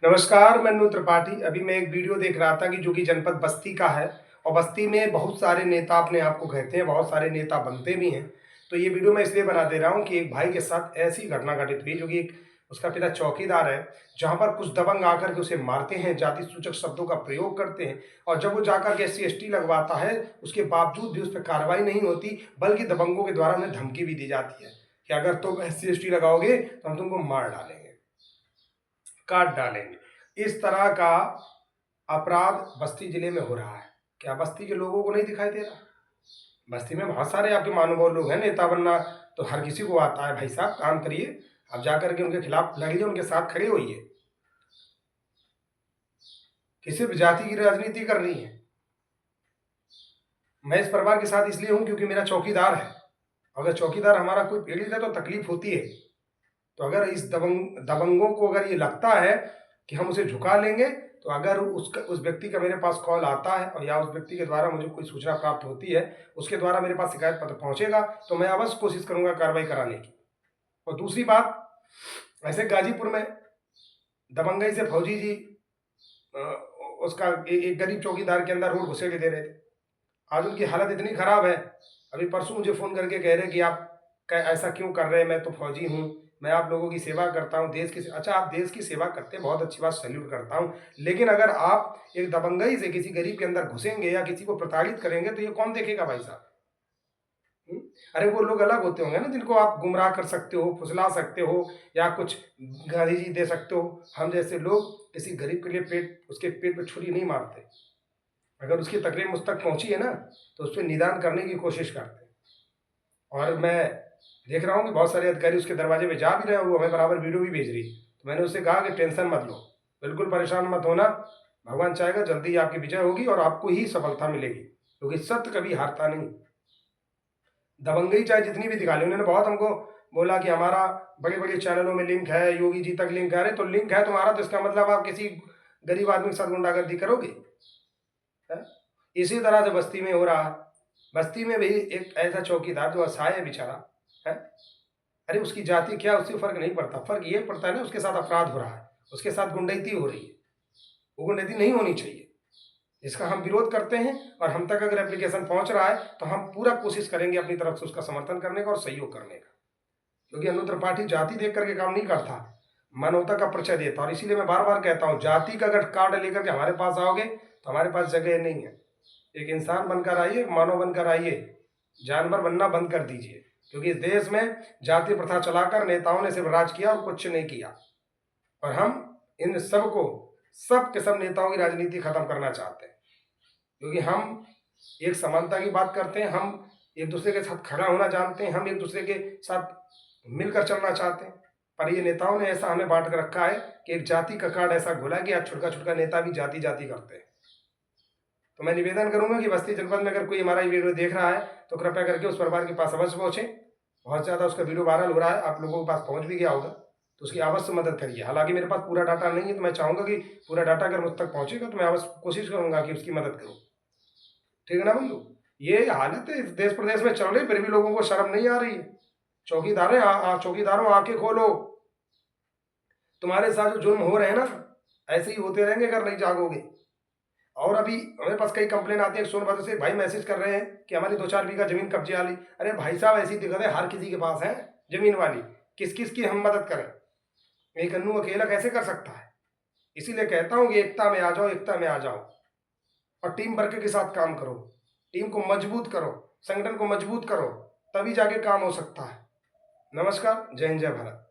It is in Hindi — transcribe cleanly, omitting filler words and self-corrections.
नमस्कार, मैं अनु त्रिपाठी। अभी मैं एक वीडियो देख रहा था कि जो कि जनपद बस्ती का है और बस्ती में बहुत सारे नेता अपने आप को कहते हैं, बहुत सारे नेता बनते भी हैं। तो ये वीडियो मैं इसलिए बना दे रहा हूँ कि एक भाई के साथ ऐसी घटना घटित हुई जो कि एक उसका पिता चौकीदार है, जहाँ पर कुछ दबंग आकर के उसे मारते हैं, जाति सूचक शब्दों का प्रयोग करते हैं और जब वो जाकर के SC/ST लगवाता है, उसके बावजूद भी उस पर कार्रवाई नहीं होती, बल्कि दबंगों के द्वारा उन्हें धमकी भी दी जाती है कि अगर तुम SC/ST लगाओगे तो हम तुमको मार डालेंगे, काट डालेंगे। इस तरह का अपराध बस्ती जिले में हो रहा है। क्या बस्ती के लोगों को नहीं दिखाई दे रहा? बस्ती में बहुत सारे आपके महानुभाव लोग हैं। नेता बनना तो हर किसी को आता है। भाई साहब, काम करिए, आप जाकर के उनके खिलाफ लड़िए, उनके साथ खड़े होइए। किसी भी जाति की राजनीति करनी है। मैं इस परिवार के साथ इसलिए हूं क्योंकि मेरा चौकीदार है। अगर चौकीदार हमारा कोई पीड़ित है तो तकलीफ होती है। तो अगर इस दबंगों को अगर ये लगता है कि हम उसे झुका लेंगे, तो अगर उस व्यक्ति का मेरे पास कॉल आता है और या उस व्यक्ति के द्वारा मुझे कोई सूचना प्राप्त होती है, उसके द्वारा मेरे पास शिकायत पत्र पहुंचेगा, तो मैं अवश्य कोशिश करूंगा कार्रवाई कराने की। और दूसरी बात, ऐसे गाजीपुर में दबंगई से फौजी जी उसका एक गरीब चौकीदार के अंदर रोड घुसेड़ दे रहे थे। आज उनकी हालत इतनी खराब है, अभी परसों मुझे फ़ोन करके कह रहे कि आप ऐसा क्यों कर रहे हैं, मैं तो फौजी हूँ, मैं आप लोगों की सेवा करता हूँ, देश की। अच्छा, आप देश की सेवा करते हैं, बहुत अच्छी बात, सैल्यूट करता हूँ। लेकिन अगर आप एक दबंगई से किसी गरीब के अंदर घुसेंगे या किसी को प्रताड़ित करेंगे तो ये कौन देखेगा भाई साहब? अरे वो लोग अलग होते होंगे ना जिनको आप गुमराह कर सकते हो, फुसला सकते हो या कुछ गाली जी दे सकते हो। हम जैसे लोग किसी गरीब के लिए उसके पेट पे छुरी नहीं मारते। अगर उसकी तकलीफ मुझ तक पहुंची है ना, तो उस पर निदान करने की कोशिश करते हैं। और मैं देख रहा हूँ कि बहुत सारे अधिकारी उसके दरवाजे पे जा भी रहे हैं और वो हमें बराबर वीडियो भी भेज रही है। तो मैंने उससे कहा कि टेंशन मत लो, बिल्कुल परेशान मत होना, भगवान चाहेगा जल्दी ही आपकी विजय होगी और आपको ही सफलता मिलेगी, क्योंकि सत्य कभी हारता नहीं। दबंगई चाहे जितनी भी दिखा ली, उन्होंने बहुत हमको बोला कि हमारा बड़े बड़े चैनलों में लिंक है, योगी जी तक लिंक है। अरे तो लिंक है तुम्हारा, तो इसका मतलब आप किसी गरीब आदमी के साथ गुंडागर्दी करोगे? है? इसी तरह से बस्ती में हो रहा है। बस्ती में भी एक ऐसा चौकीदार जो असहाय है बेचारा, है। अरे उसकी जाति क्या, उससे फर्क नहीं पड़ता। फर्क ये पड़ता है ना, उसके साथ अपराध हो रहा है, उसके साथ गुंडैती हो रही है। वो गुंडैती नहीं होनी चाहिए, इसका हम विरोध करते हैं। और हम तक अगर एप्लीकेशन पहुंच रहा है तो हम पूरा कोशिश करेंगे अपनी तरफ से उसका समर्थन करने का और सहयोग करने का, क्योंकि अनु त्रिपाठी जाति देख करके काम नहीं करता, मानवता का परिचय देता। और इसीलिए मैं बार बार कहता हूँ, जाति का अगर कार्ड लेकर के हमारे पास आओगे तो हमारे पास जगह नहीं है। एक इंसान बनकर आइए, एक मानव बनकर आइए, जानवर बनना बंद कर दीजिए। क्योंकि इस देश में जाति प्रथा चलाकर नेताओं ने सिर्फ राज किया और कुछ नहीं किया। और हम इन सबको, सब के सब नेताओं की राजनीति खत्म करना चाहते हैं, क्योंकि हम एक समानता की बात करते हैं, हम एक दूसरे के साथ खड़ा होना जानते हैं, हम एक दूसरे के साथ मिलकर चलना चाहते हैं। पर ये नेताओं ने ऐसा हमें बांट कर रखा है कि एक जाति का कार्ड ऐसा घोला कि आज छुटका छुटका नेता भी जाति जाति करते हैं। तो मैं निवेदन करूंगा कि बस्ती जनपद में अगर कोई हमारा ये वीडियो देख रहा है तो कृपया करके उस परिवार के पास अवश्य पहुंचे। बहुत ज़्यादा उसका वीडियो वायरल हो रहा है, आप लोगों के पास पहुंच भी गया होगा, तो उसकी अवश्य मदद करिए। हालांकि मेरे पास पूरा डाटा नहीं है, तो मैं चाहूँगा कि पूरा डाटा अगर मुझ तक पहुँचेगा तो मैं अवश्य कोशिश करूँगा कि उसकी मदद करूँ। ठीक है ना बंधु? ये हालत है इस देश प्रदेश में चल रही, फिर भी लोगों को शर्म नहीं आ रही है। चौकीदारों आंखें खोलो, तुम्हारे साथ जो जुल्म हो रहे हैं ना, ऐसे ही होते रहेंगे अगर नहीं जागोगे। और अभी हमारे पास कई कंप्लेन आती है, सोनभद्र से भाई मैसेज कर रहे हैं कि हमारी 2-4 बीघा जमीन कब्जे वाली। अरे भाई साहब, ऐसी दिक्कत है, हर किसी के पास है जमीन वाली, किस किस की हम मदद करें? एक अन्नू अकेला कैसे कर सकता है? इसीलिए कहता हूँ कि एकता में आ जाओ, एकता में आ जाओ और टीम वर्क के साथ काम करो, टीम को मजबूत करो, संगठन को मजबूत करो, तभी जाके काम हो सकता है। नमस्कार, जय हिंद, जय भारत।